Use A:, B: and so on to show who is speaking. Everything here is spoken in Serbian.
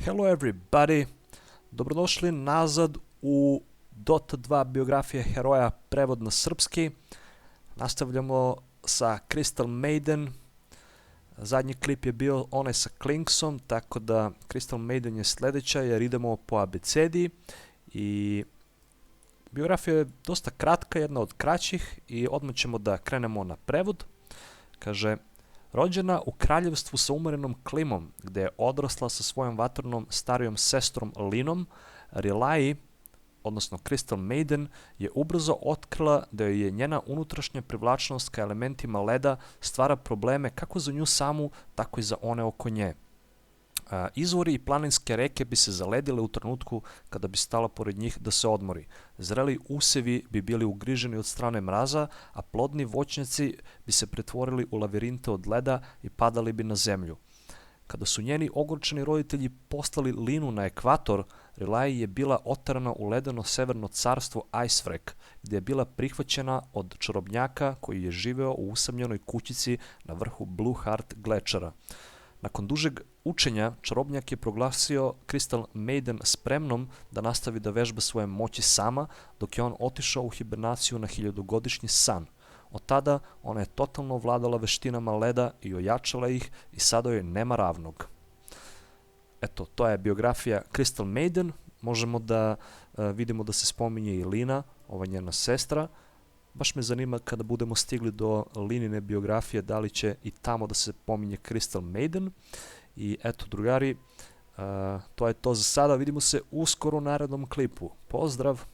A: Hello everybody, dobrodošli nazad u Dota 2 biografije heroja, prevod na srpski. Nastavljamo sa Crystal Maiden. Zadnji klip je bio onaj sa Klinksom, tako da Crystal Maiden je sledeća jer idemo po abecedi. I biografija je dosta kratka, jedna od kraćih i odmah ćemo da krenemo na prevod. Kaže: rođena u kraljevstvu sa umerenom klimom, gde je odrasla sa svojom vatrnom starijom sestrom Linom, Rillai, odnosno Crystal Maiden, je ubrzo otkrila da joj je njena unutrašnja privlačnost ka elementima leda stvara probleme kako za nju samu, tako i za one oko nje. Izvori i planinske reke bi se zaledile u trenutku kada bi stala pored njih da se odmori. Zreli usevi bi bili ugriženi od strane mraza, a plodni voćnjaci bi se pretvorili u lavirinte od leda i padali bi na zemlju. Kada su njeni ogorčeni roditelji poslali Linu na ekvator, Rillai je bila oterana u ledeno severno carstvo Icefrek, gdje je bila prihvaćena od čarobnjaka koji je živeo u usamljenoj kućici na vrhu Blue Heart glečera. Nakon dužeg učenja, čarobnjak je proglasio Crystal Maiden spremnom da nastavi da vežba svoje moći sama, dok je on otišao u hibernaciju na 1000-godišnji san. Od tada ona je totalno vladala veštinama leda i ojačala ih i sada joj nema ravnog. Eto, to je biografija Crystal Maiden. Možemo da vidimo da se spominje i Lina, ova njena sestra. Baš me zanima kada budemo stigli do Linine biografije da li će i tamo da se pominje Crystal Maiden. I eto, drugari, to je to za sada. Vidimo se uskoro u narednom klipu. Pozdrav!